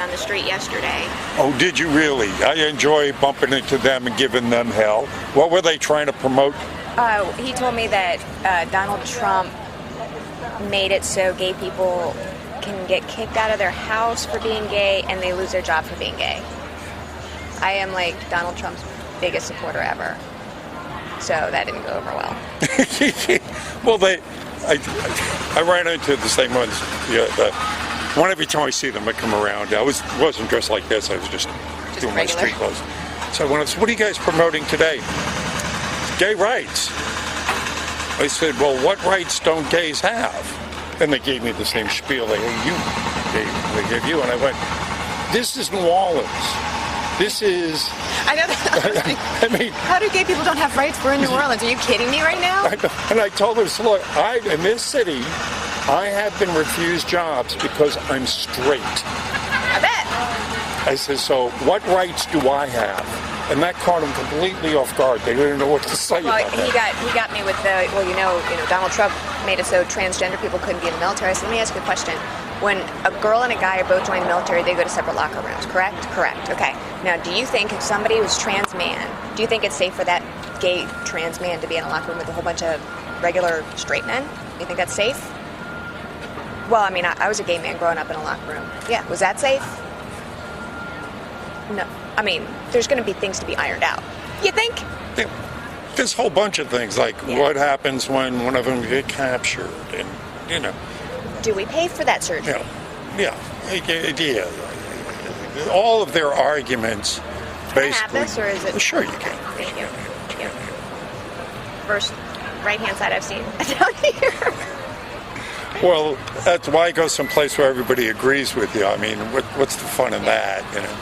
down the street yesterday. Oh, did you really? I enjoy bumping into them and giving them hell. What were they trying to promote? He told me that Donald Trump made it so gay people can get kicked out of their house for being gay and they lose their job for being gay. I am like Donald Trump's biggest supporter ever. So that didn't go over well. Well, I ran into the same ones. Yeah, one every time I see them, I come around. I wasn't dressed like this. I was just doing regular. my street clothes. So when I said, "What are you guys promoting today?" Gay rights. I said, "Well, what rights don't gays have?" And they gave me the same spiel they gave you, and I went, "This is New Orleans. This is." I know that. I mean, how do gay people don't have rights? We're in New Orleans. Are you kidding me right now? And I told her, "Look, in this city, I have been refused jobs because I'm straight." I bet. I said, "So what rights do I have?" And that caught them completely off guard. They didn't know what to say about that. He got me with the, well, you know, Donald Trump made it so transgender people couldn't be in the military. I said, let me ask you a question. When a girl and a guy are both joining the military, they go to separate locker rooms, correct? Correct. Okay. Now, do you think if somebody was trans man, do you think it's safe for that gay trans man to be in a locker room with a whole bunch of regular straight men? Do you think that's safe? Well, I mean, I was a gay man growing up in a locker room. Yeah. Was that safe? No. I mean, there's going to be things to be ironed out. You think? Yeah. There's a whole bunch of things, like what happens when one of them get captured, and, you know. Do we pay for that surgery? Yeah. All of their arguments, basically. Can I have this, or is it? Sure you can. Thank you. Yeah. First right-hand side I've seen down here. Well, that's why go someplace where everybody agrees with you. I mean, what's the fun in that, you know?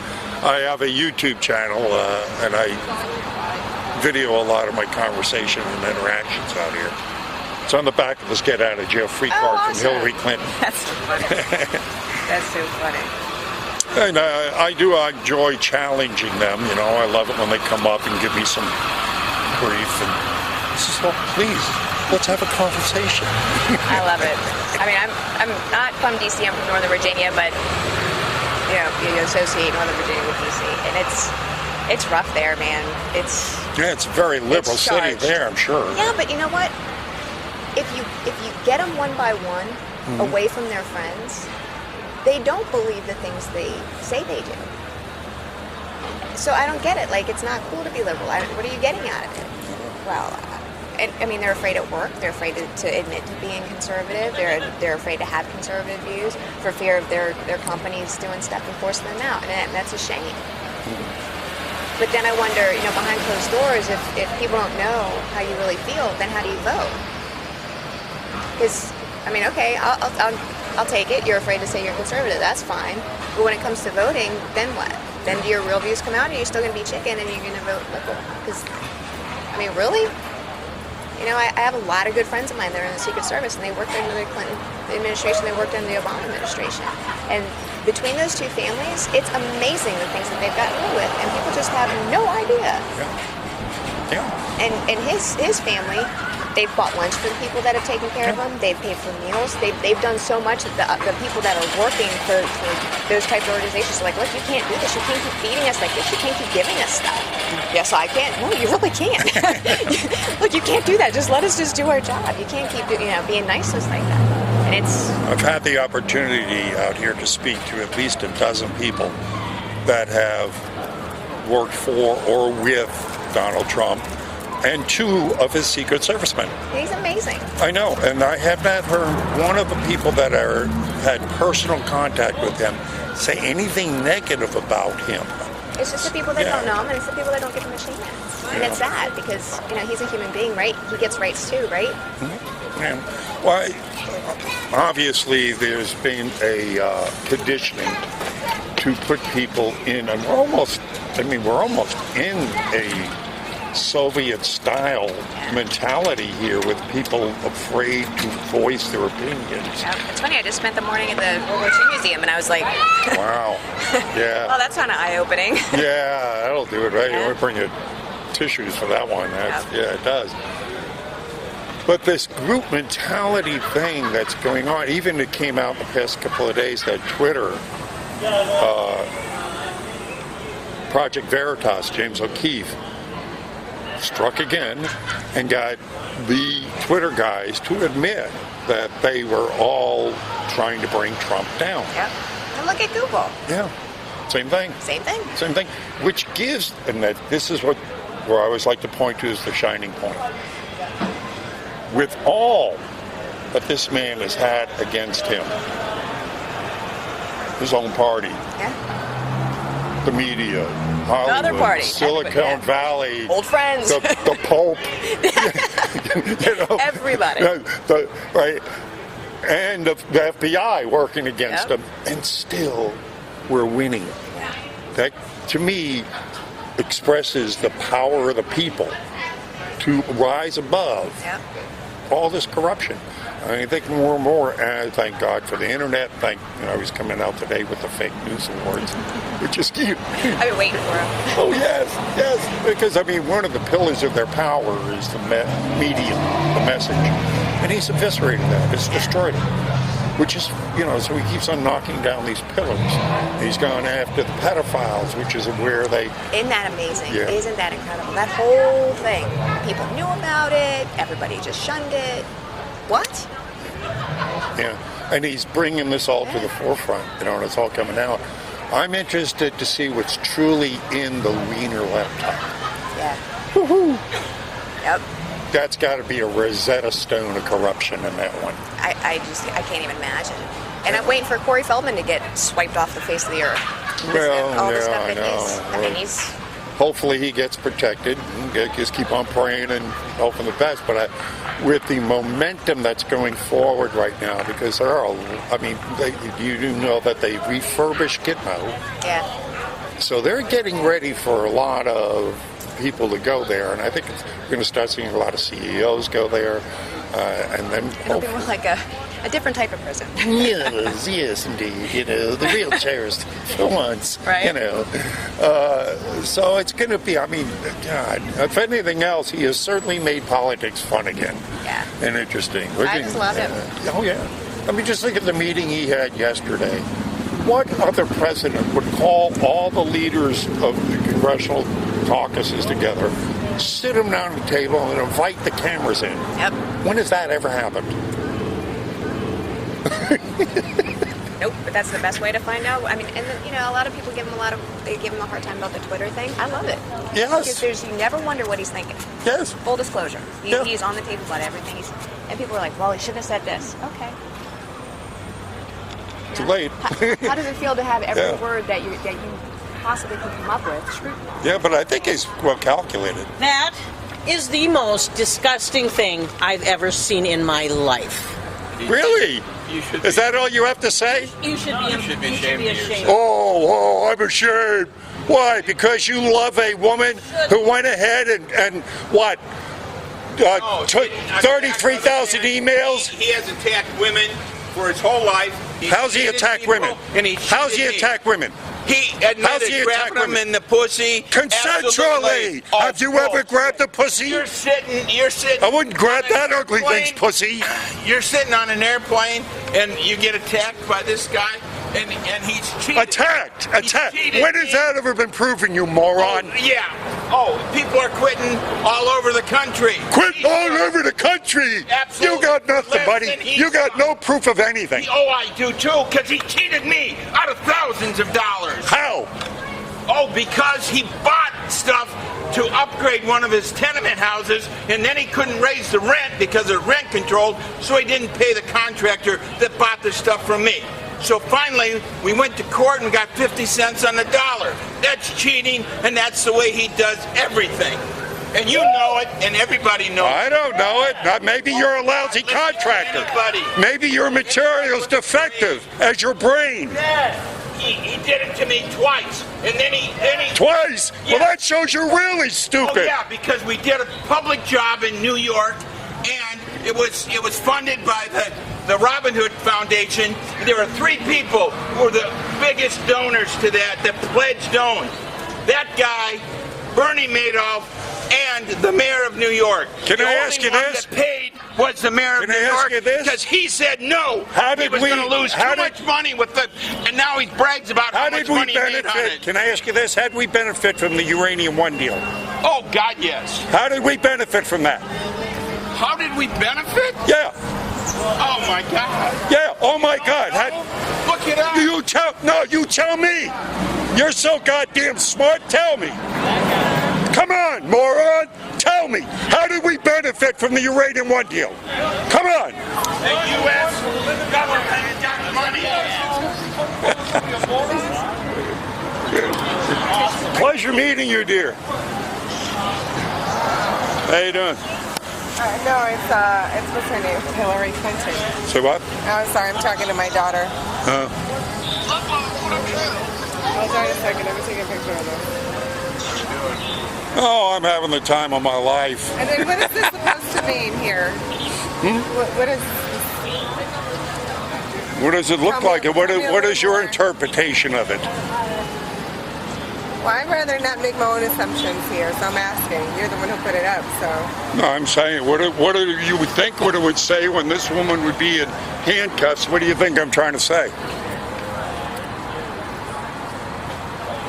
I have a YouTube channel, and I video a lot of my conversation and interactions out here. It's on the back of this get out of jail free card from Hillary Clinton. That's so funny. That's so funny. And I do enjoy challenging them. You know, I love it when they come up and give me some grief. And I says, well, please, let's have a conversation. I love it. I mean, I'm not from D.C. I'm from Northern Virginia, but you associate Northern Virginia with D.C. and it's rough there, man. It's very liberal city there, I'm sure. Yeah, but you know what? If you get them one by one away from their friends, they don't believe the things they say they do. So I don't get it. Like, it's not cool to be liberal. What are you getting out of it? Well, I mean, they're afraid at work. They're afraid to admit to being conservative. They're afraid to have conservative views for fear of their companies doing stuff and forcing them out, and that's a shame. But then I wonder, behind closed doors, if people don't know how you really feel, then how do you vote? Because, I mean, okay, I'll take it. You're afraid to say you're conservative. That's fine. But when it comes to voting, then what? Then do your real views come out, or are you still going to be chicken and you're going to vote liberal? Because, I mean, really? I have a lot of good friends of mine that are in the Secret Service, and they worked under the Clinton administration, they worked under the Obama administration. And between those two families, it's amazing the things that they've gotten away with, and people just have no idea. Yeah. And his family, they've bought lunch for the people that have taken care of them. They've paid for meals. They've done so much that the people that are working for those types of organizations are like, look, you can't do this. You can't keep feeding us like this. You can't keep giving us stuff. Yes, I can. No, you really can't. Look, you can't do that. Just let us just do our job. You can't keep being nice to us like that. And I've had the opportunity out here to speak to at least a dozen people that have worked for or with Donald Trump, and 2 of his Secret Servicemen. He's amazing. I know, and I have not heard one of the people that had personal contact with him say anything negative about him. It's just the people that don't know him, and it's the people that don't give him a chance. And it's sad because, he's a human being, right? He gets rights too, right? Mm-hmm. Yeah. Well, obviously there's been a conditioning to put people in, and we're almost in a Soviet-style mentality here with people afraid to voice their opinions. Yeah, it's funny, I just spent the morning at the World War II Museum, and I was like... Wow. Yeah. Well, that's kind of eye-opening. Yeah, that'll do it, right? Yeah. You want to bring your tissues for that one. Yeah, it does. But this group mentality thing that's going on, even it came out in the past couple of days that Twitter Project Veritas, James O'Keefe, struck again and got the Twitter guys to admit that they were all trying to bring Trump down. Yep. And look at Google. Yeah. Same thing. Same thing. Same thing. Which gives, and that this is where I always like to point to as the shining point. With all that this man has had against him, his own party, Yeah. the media, Hollywood, The other party. Silicon Valley, Old friends. the Pope, Everybody. Right, and the FBI working against Yep. him, and still we're winning. That, to me, expresses the power of the people to rise above Yep. all this corruption. I think more and more, and thank God for the internet. He's coming out today with the fake news awards, which is cute. I've been waiting for him. Oh yes, because one of the pillars of their power is the medium, the message, and he's eviscerated that. It's destroyed it. Which is, so he keeps on knocking down these pillars. He's gone after the pedophiles, which is where they. Isn't that amazing? Yeah. Isn't that incredible? That whole thing. People knew about it. Everybody just shunned it. What? Yeah, and he's bringing this all to the forefront, and it's all coming out. I'm interested to see what's truly in the Wiener laptop. Yeah. Woohoo! Yep. That's got to be a Rosetta Stone of corruption in that one. I can't even imagine. And I'm waiting for Corey Feldman to get swiped off the face of the earth. Well, the stuff I that know. he's. Hopefully he gets protected. Just keep on praying and hoping the best. But with the momentum that's going forward right now, because there are, you do know that they refurbished Gitmo. Yeah. So they're getting ready for a lot of people to go there, and I think we're going to start seeing a lot of CEOs go there, and then It'll be more like a different type of prison. yes, indeed. The real terrorist for once. Right. So it's going to be. God, if anything else, he has certainly made politics fun again. Yeah. And interesting. I just love him. Oh yeah. Just look at the meeting he had yesterday. What other president would call all the leaders of the congressional caucuses together, sit them down at the table, and invite the cameras in? Yep. When has that ever happened? Nope, but that's the best way to find out. A lot of people give him a hard time about the Twitter thing. I love it. Yes. Because you never wonder what he's thinking. Yes. Full disclosure. Yeah. He's on the table about everything. And people are like, well, he should have said this. Okay. Too late. How does it feel to have every Yeah. word that you possibly can come up with scrutinized? Yeah, but I think he's well calculated. That is the most disgusting thing I've ever seen in my life. Really? You should Is that all you have to say? You should be ashamed. Oh, I'm ashamed. Why? Because you love a woman who went ahead and what? Took 33,000 emails? He has attacked women for his whole life. How's he attacked women? How's he attacked women? He How's he admitted attack grabbing them women? in the pussy. Consensually. Absolutely. Have you ever grabbed a pussy? You're sitting. I wouldn't grab on an that ugly airplane. thing's pussy. You're sitting on an airplane and you get attacked by this guy, and he's cheated. Attacked. He cheated When has me. that ever been proven, you moron? Yeah. Oh, people are quitting all over the country. Quit all over the country. Absolutely. You got nothing, Listen, buddy. he's You got no proof of anything. I do too, because he cheated me out of thousands of dollars. How? Oh, because he bought stuff to upgrade one of his tenement houses, and then he couldn't raise the rent because of rent control, so he didn't pay the contractor that bought the stuff from me. So finally, we went to court and got 50 cents on the dollar. That's cheating, and that's the way he does everything. And you know it, and everybody knows it. I don't know it. Maybe you're a lousy Listen to contractor. anybody. Maybe your material's defective as your brain. Yes, he did it to me twice, and then he Twice? Yeah. Well, that shows you're really Oh stupid. yeah, because we did a public job in New York, and it was funded by the Robin Hood Foundation. There were 3 people who were the biggest donors to that pledged own. That guy, Bernie Madoff, and the mayor of New York. Can the I only ask you one this? that paid was the mayor Can of I New ask York you this? because he said no. How did he was we- going to lose how too did- much money with the, and now he brags about how, How much did we money he made on benefit? it. Can I ask you this? How did we benefit from the Uranium One deal? Oh God, yes. How did we benefit from that? How did we benefit? Yeah, Oh my God. yeah. Oh my God. Look it up. You tell me. You're so goddamn smart. Tell me. Come on, moron. Tell me. How did we benefit from the Uranium One deal? Come on. The U.S. government got money. Pleasure meeting you, dear. How you doing? No, it's what's her name? Hillary Clinton. So what? Oh, sorry, I'm talking to my daughter. Hold on a second, let me take a picture of this. Oh, I'm having the time of my life. And then what is this supposed to mean here? What is... What does it look Tell me- like? And what tell me a is little your more. interpretation of it? Well, I'd rather not make my own assumptions here, so I'm asking. You're the one who put it up, so... No, I'm saying, what do you would think what it would say when this woman would be in handcuffs? What do you think I'm trying to say?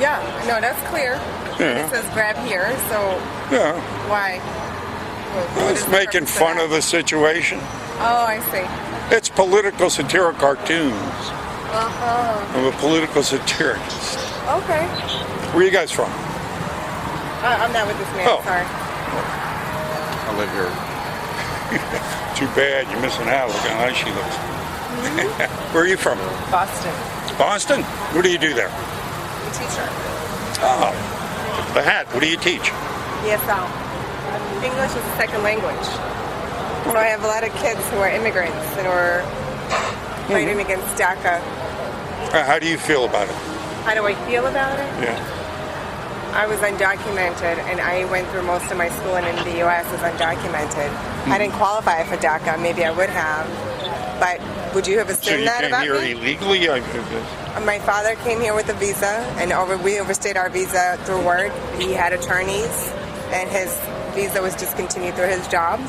Yeah, no, that's clear. Yeah. It says grab here, so Yeah, why? What I is was the making purpose fun that? of the situation. Oh, I see. It's political satiric cartoons. Uh-huh. I'm a political satirist. Okay. Where are you guys from? I'm not with this man, Oh. sorry. I live here. Too bad, you're missing out. Look how nice she looks. Where are you from? Boston. Boston? What do you do there? I'm a teacher. Oh, the hat. What do you teach? ESL. English is a second language. So I have a lot of kids who are immigrants and who are fighting against DACA. How do you feel about it? How do I feel about it? Yeah. I was undocumented and I went through most of my schooling in the U.S. as undocumented. I didn't qualify for DACA. Maybe I would have. But would you have So assumed you that came about here me? illegally? My father came here with a visa, and we overstayed our visa through work. He had attorneys, and his visa was discontinued through his job.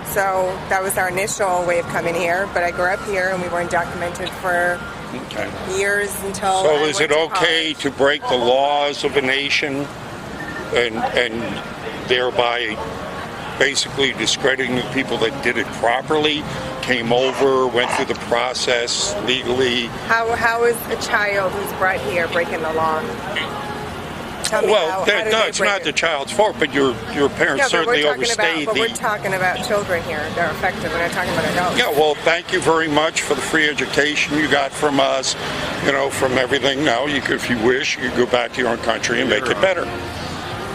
So that was our initial way of coming here. But I grew up here, and we weren't documented for Okay. years until. So I is went it to okay college. to break the laws of a nation and thereby basically discrediting the people that did it properly, came over, went through the process legally? How is a child who's brought here breaking the law? Tell me Well, how did they no, it's break not it? the child's fault, but your parents Yeah, certainly but overstayed we're the... talking about children here. They're affected. We're not talking about adults. Yeah, well, thank you very much for the free education you got from us, from everything. Now, if you wish, you could go back to your own country and make it better.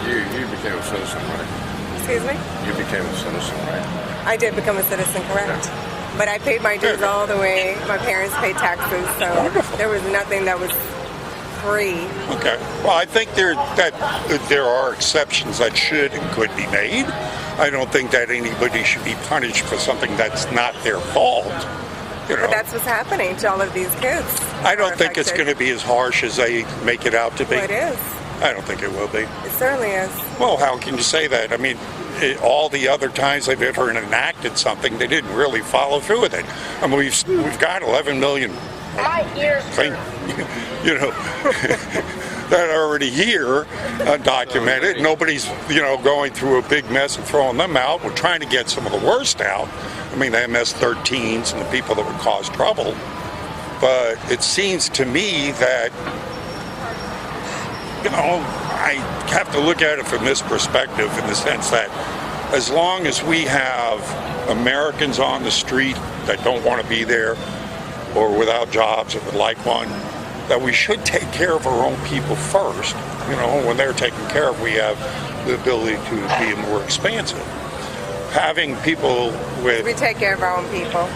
You became a citizen, right? Excuse me? You became a citizen, right? I did become a citizen, correct. But I paid my dues all the way. My parents paid taxes, so Wonderful. there was nothing that was free. Okay. Well, I think there are exceptions that should and could be made. I don't think that anybody should be punished for something that's not their fault. But that's what's happening to all of these kids. I don't think it's going to be as harsh as they make it out to be. Well, it is. I don't think it will be. It certainly is. Well, how can you say that? I mean, all the other times they've ever enacted something, they didn't really follow through with it. I mean, we've got 11 million thing, that are already here, undocumented. Nobody's, going through a big mess and throwing them out. We're trying to get some of the worst out. I mean, the MS-13s and the people that would cause trouble. But it seems to me that, I have to look at it from this perspective in the sense that as long as we have Americans on the street that don't want to be there or without jobs or would like one, that we should take care of our own people first. When they're taken care of, we have the ability to be more expansive. Having people with... We take care of our own people.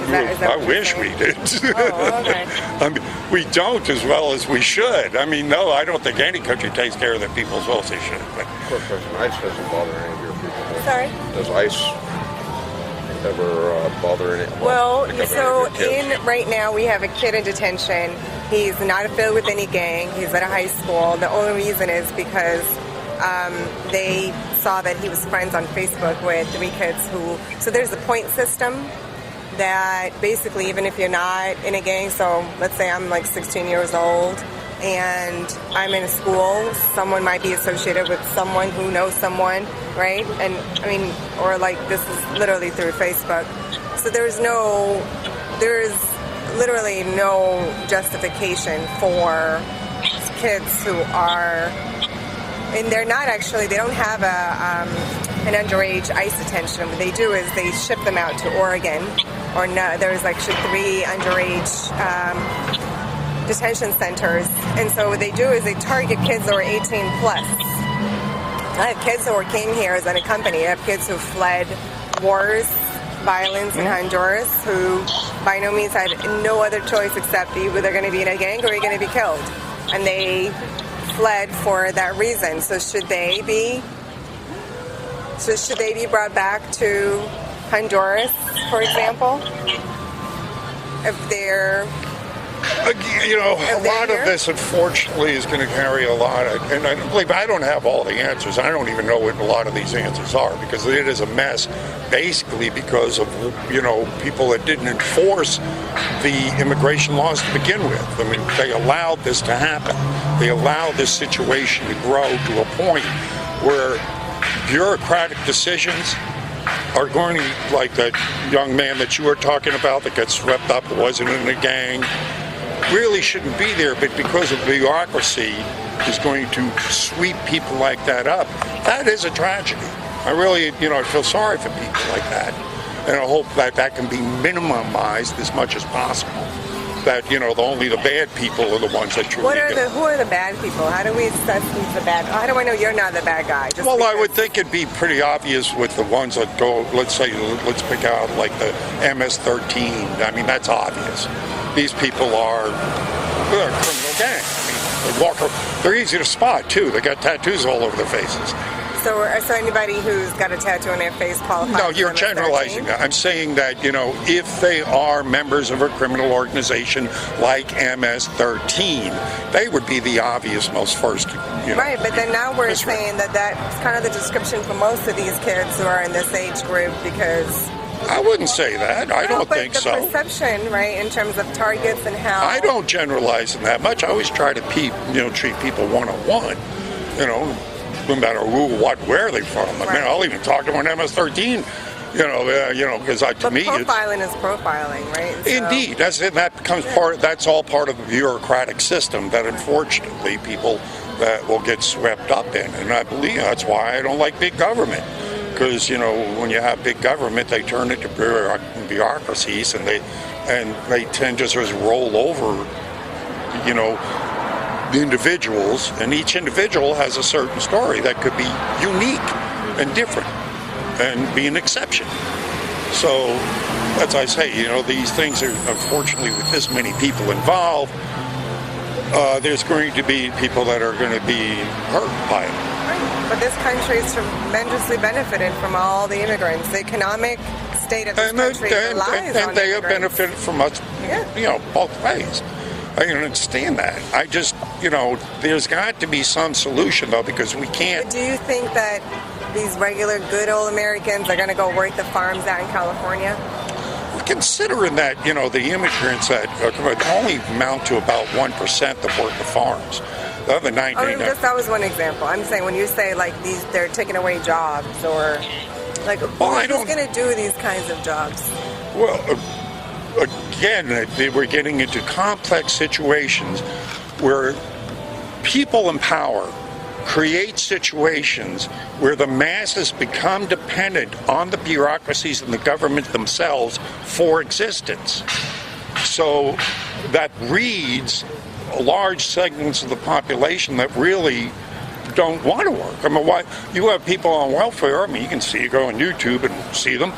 Is that I what you're wish saying? we did. Oh, okay. I mean, we don't as well as we should. I mean, no, I don't think any country takes care of their people as well as they should. But Quick question. ICE doesn't bother any of your people. Sorry? Does ICE ever bother any? Well, pick up so any of your kids? right now we have a kid in detention. He's not affiliated with any gang. He's at a high school. The only reason is because they saw that he was friends on Facebook with 3 kids who, so there's a point system that basically even if you're not in a gang, so let's say I'm like 16 years old and I'm in a school, someone might be associated with someone who knows someone, right? And I mean, or like this is literally through Facebook. So there's literally no justification for kids who are, and they're not actually, they don't have an underage ICE detention. What they do is they ship them out to Oregon, or no, there's actually 3 underage detention centers. And so what they do is they target kids that are 18 plus. I have kids who came here as unaccompanied. I have kids who fled wars, violence in Honduras, who by no means had no other choice except either they're going to be in a gang or you're going to be killed. And they fled for that reason. So should they be brought back to Honduras, for example? If they're a lot of this, unfortunately, is going to carry a lot of, and I believe I don't have all the answers. I don't even know what a lot of these answers are, because it is a mess, basically because of, people that didn't enforce the immigration laws to begin with. I mean, they allowed this to happen. They allowed this situation to grow to a point where bureaucratic decisions are going to, like that young man that you were talking about that got swept up, wasn't in a gang, really shouldn't be there, but because of bureaucracy is going to sweep people like that up. That is a tragedy. I really, I feel sorry for people like that. And I hope that that can be minimized as much as possible. That, only the bad people are the ones that truly who are the bad people? How do we assess who's the bad? How do I know you're not the bad guy? Well, I would think it'd be pretty obvious with the ones that go, let's pick out like the MS-13. I mean, that's obvious. These people they're a criminal gang. I mean, they're easy to spot, too. They got tattoos all over their faces. So anybody who's got a tattoo on their face qualifies? No, you're generalizing. I'm saying that, if they are members of a criminal organization like MS-13, they would be the obvious most first, Right, but then now we're saying that that's kind of the description for most of these kids who are in this age group, because... I wouldn't say that. I don't think so. The perception, right, in terms of targets and how... I don't generalize them that much. I always try to treat people one-on-one, no matter who, what, where they're from. I mean, I'll even talk to an MS-13, because to me, profiling is profiling, right? So, indeed, that becomes that's all part of the bureaucratic system that unfortunately people that will get swept up in, and I believe that's why I don't like big government. Because when you have big government, they turn it to bureaucracies, and they tend to just roll over, the individuals, and each individual has a certain story that could be unique and different and be an exception. So, as I say, these things are, unfortunately, with this many people involved, there's going to be people that are going to be hurt by it. But this country is tremendously benefited from all the immigrants. The economic state of this country relies on they have immigrants. benefited from us, both ways. I can understand that. I just, there's got to be some solution, though, because we can't... But do you think that these regular good old Americans are going to go work the farms out in California? Considering that, the immigrants that only amount to about 1% that work the farms. The other 99... that was one example. I'm saying when you say, they're taking away jobs, or, who's going to do these kinds of jobs? Well... Again, we're getting into complex situations where people in power create situations where the masses become dependent on the bureaucracies and the government themselves for existence. So that breeds large segments of the population that really don't want to work. I mean, why you have people on welfare? I mean, you go on YouTube and see them.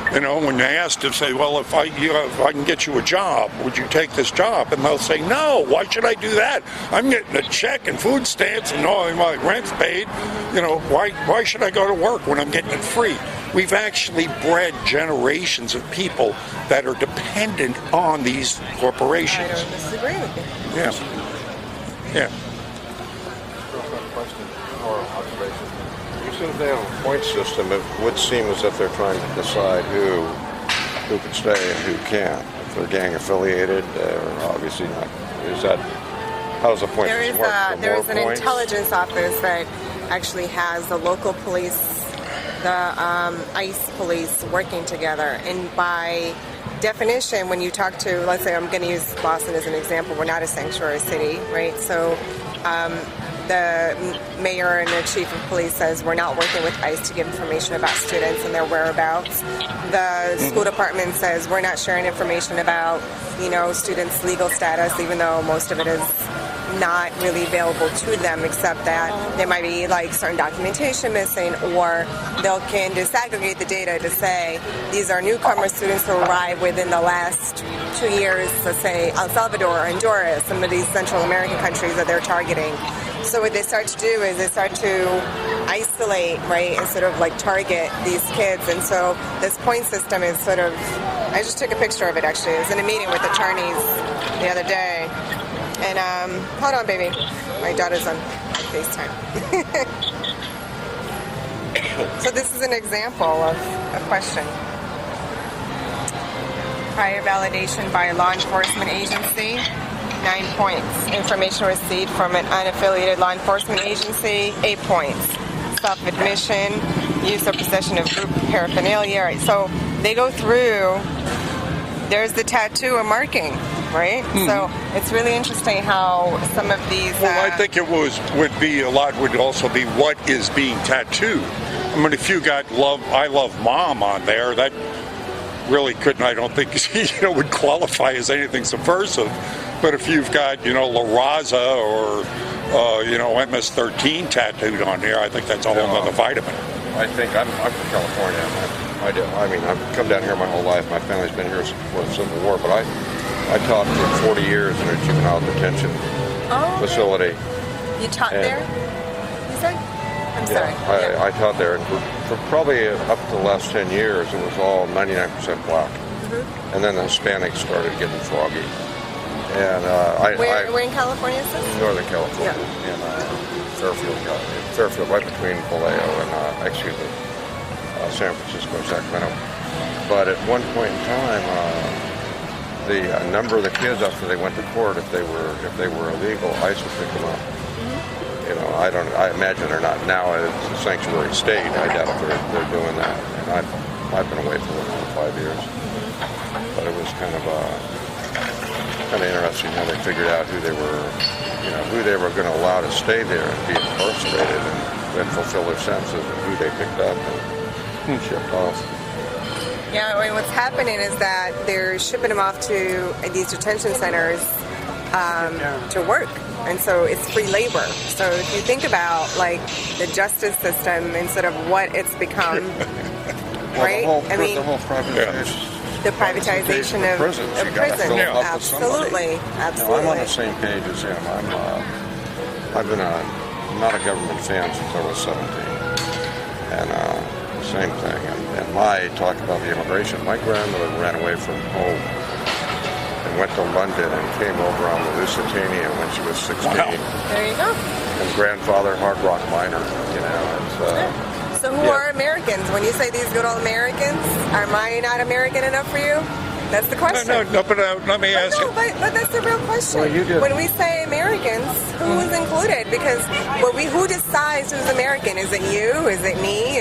When they ask to say, well, if I can get you a job, would you take this job? And they'll say, no, why should I do that? I'm getting a check and food stamps and all my rent's paid. Why should I go to work when I'm getting it free? We've actually bred generations of people that are dependent on these corporations. I don't disagree with you. Yeah. Real quick question or observation. You Since they have a point system, it would seem as if they're trying to decide who can stay and who can't. If they're gang affiliated, they're obviously not. Is that how does a point There is system work? For there more is an points? intelligence office that actually has the local police, the ICE police working together, and by definition, when you talk to, let's say, I'm going to use Boston as an example. We're not a sanctuary city, right? So the mayor and the chief of police says we're not working with ICE to give information about students and their whereabouts. The school department says we're not sharing information about, students' legal status, even though most of it is not really available to them, except that there might be like certain documentation missing, or they can disaggregate the data to say these are newcomer students who arrived within the last 2 years, let's say El Salvador, Honduras, some of these Central American countries that they're targeting. So what they start to do is they start to isolate, right, and sort of like target these kids. And so this point system is sort of, I just took a picture of it actually. I was in a meeting with attorneys the other day. And hold on, baby. My daughter's on FaceTime. So this is an example of a question. Prior validation by a law enforcement agency, 9 points. Information received from an unaffiliated law enforcement agency, 8 points. Self-admission, use or possession of group paraphernalia. Right? So they go through, there's the tattoo or marking, right? So it's really interesting how some of these... Well, I think it would also be what is being tattooed. I mean, if you got I love mom on there, that really I don't think, would qualify as anything subversive. But if you've got, La Raza or, MS-13 tattooed on here, I think that's a whole other vitamin. I think I'm from California. I've come down here my whole life. My family's been here before the Civil War, but I taught for 40 years in a juvenile detention facility. You taught there? You said? I'm sorry. I taught there, and for probably up to the last 10 years, it was all 99% black. And then the Hispanics started getting froggy. And where in California is this? Northern California, in Fairfield, right between Vallejo and San Francisco, Sacramento. But at one point in time, the number of the kids after they went to court, if they were illegal, ICE would pick them up. I imagine they're not now. It's a sanctuary state. I doubt if they're doing that. And I've been away for 5 years, but it was kind of interesting how they figured out who they were going to allow to stay there and be incarcerated and fulfill their sentences, and who they picked up and shipped off. Yeah, what's happening is that they're shipping them off to these detention centers to work. And so it's free labor. So if you think about like the justice system and sort of what it's become, right? The whole privatization. The privatization of prisons. Of You gotta prison. fill them up with Absolutely. somebody. Absolutely. I'm on the same page as him. I've been not a government fan since I was 17. And same thing. And talk about the immigration. My grandmother ran away from home and went to London and came over on the Lusitania when she was 16. Wow. There you go. And grandfather, hard rock miner. So who are Americans? When you say these good old Americans, am I not American enough for you? That's the question. No, but let me ask you. But that's the real question. Well, you did. When we say Americans, who is included? Because who decides who's American? Is it you? Is it me?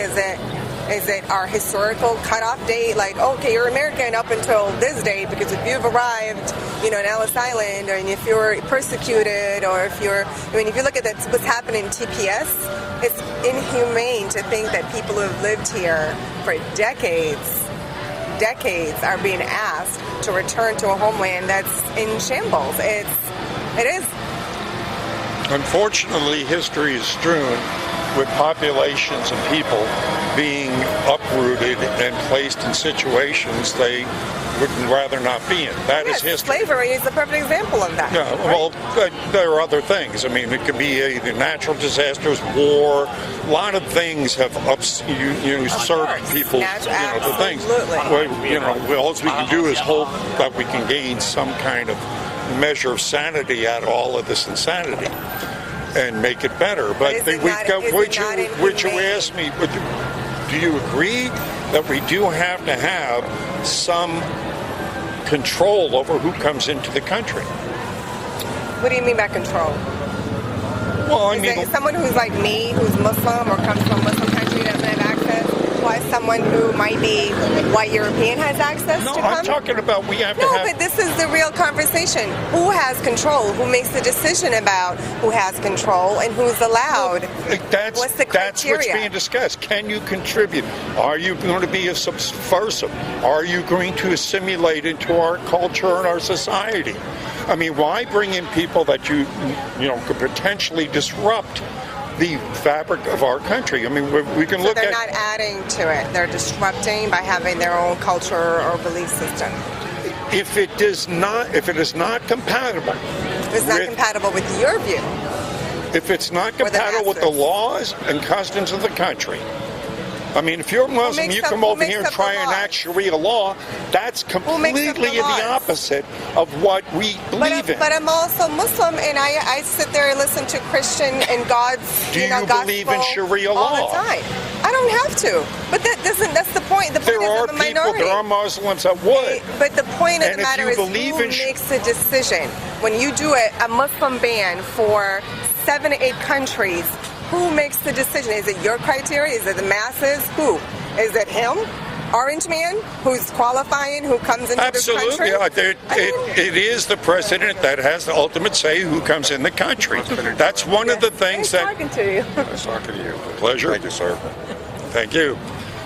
Is it our historical cutoff date? Like, okay, you're American up until this date because if you've arrived, in Ellis Island, and if you're persecuted, or if you look at what's happening in TPS, it's inhumane to think that people who have lived here for decades are being asked to return to a homeland that's in shambles. It is. Unfortunately, history is strewn with populations and people being uprooted and placed in situations they would rather not be in. That is history. Slavery is the perfect example of that. Yeah, well, there are other things. I mean, it could be either natural disasters, war. A lot of things have usurped people to things. Well, all we can do is hope that we can gain some kind of measure of sanity out of all of this insanity. and make it better. But is it we've not- got. is Would it you not ask me? Do you agree that we do have to have some control over who comes into the country? What do you mean by control? Well, I Is mean, it someone who's like me, who's Muslim or comes from a Muslim country, doesn't have access? Why someone who might be white European has access no, to come? I'm talking about we have to No, have. but this is the real conversation. Who has control? Who makes the decision about who has control and who's allowed? That's What's the that's what's criteria? being discussed. Can you contribute? Are you going to be a subversive? Are you going to assimilate into our culture and our society? I mean, why bring in people that you could potentially disrupt the fabric of our country? I mean, we can So look they're at. not adding to it. They're disrupting by having their own culture or belief system. If it is not compatible, It's not with- compatible with your view. if it's not Or the compatible with the masses. laws and customs of the country. I mean, if you're Muslim, makes you up- come who over makes here and up the try and laws? enact Sharia law, that's makes up the completely the laws? opposite of what we believe in. But I'm also Muslim, and I sit there and listen to Christian and God's Do you gospel believe in Sharia all law? the time. I don't have to, but that's the point. The point There is are I'm a people, minority. there are Muslims that would. But the point of And the if matter you is believe who in makes the decision. When you do a Muslim ban for 7 to 8 countries, who makes the decision? Is it your criteria? Is it the masses? Who? Is it him? Orange man who's qualifying, who comes into Absolutely. this country? It is the president that has the ultimate say who comes in the country. That's one of the things Nice that. talking to you. Nice talking to you. Pleasure. Thank you, sir. Thank you.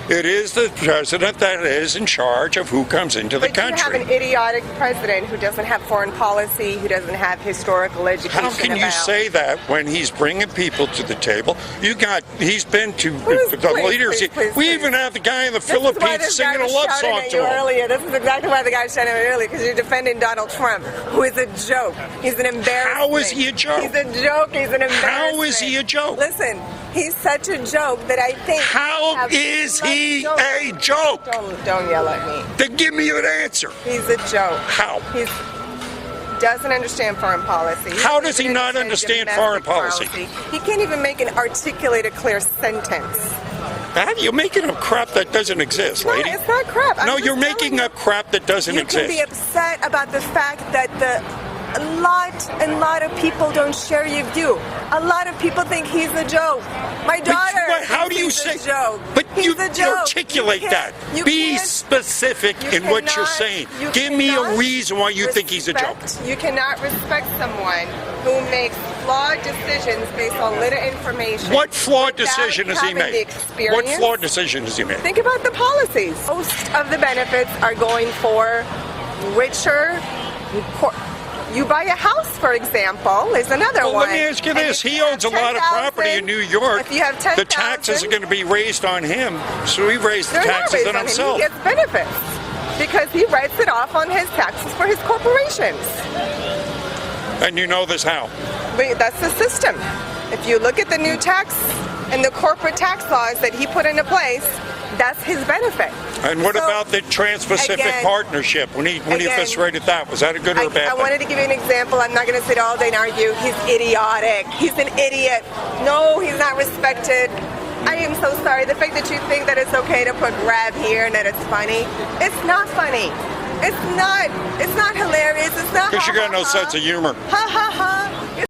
It is the president that is in charge of who comes into the But you have country. an idiotic president who doesn't have foreign policy, who doesn't have historical education. How can you about- say that when he's bringing people to the table? He's been to Please, the please, leaders. please, please, We please. even have the guy in the This is why Philippines this guy singing a was love shouting song at to you him. earlier. This is exactly why the guy was shouting at me earlier, because you're defending Donald Trump, who is a joke. He's an embarrassment. How is he a joke? He's a joke. He's an embarrassment. How is he a joke? Listen, he's such a joke that I think. How is he a joke? Don't yell at me. Then give me an answer. He's a joke. How? He doesn't understand foreign policy. How does he doesn't not understand foreign domestic policy? He can't even make an articulated, clear sentence. You're making up crap that doesn't exist, No, lady. it's not crap. I'm No, just you're telling making you. up crap that doesn't You exist. can be upset about the fact that a lot of people don't share your view. A lot of people think he's a joke. My daughter. But how do you thinks say? he's a joke. But He's you a joke. articulate You that. can't- you Be can't- specific you in what you're cannot- saying. you Give me a cannot reason why you think he's a joke. You cannot respect someone who makes flawed decisions based on little information. What flawed without decision has he having the made? What experience. flawed decision has he made? Think about the policies. Most of the benefits are going for richer. You buy a house, for example, is another Well, one. let me ask you And this. if He you have owns a lot of property in New York. If you have 10,000, the taxes are going to be raised on him, so he raised the they're not taxes raised on on him. himself. He gets benefits because he writes it off on his taxes for his corporations. And you know this how? But that's the system. If you look at the new tax and the corporate tax laws that he put into place, that's his benefit. And what So, about the Trans-Pacific again- Partnership? When he again, eviscerated that, was that a good or a bad I thing? wanted to give you an example. I'm not going to sit all day and argue. He's idiotic. He's an idiot. No, he's not respected. I am so sorry. The fact that you think that it's okay to put grab here and that it's funny, it's not funny. It's not hilarious. It's not Because you ha, got no ha, ha. sense of humor. Ha ha ha.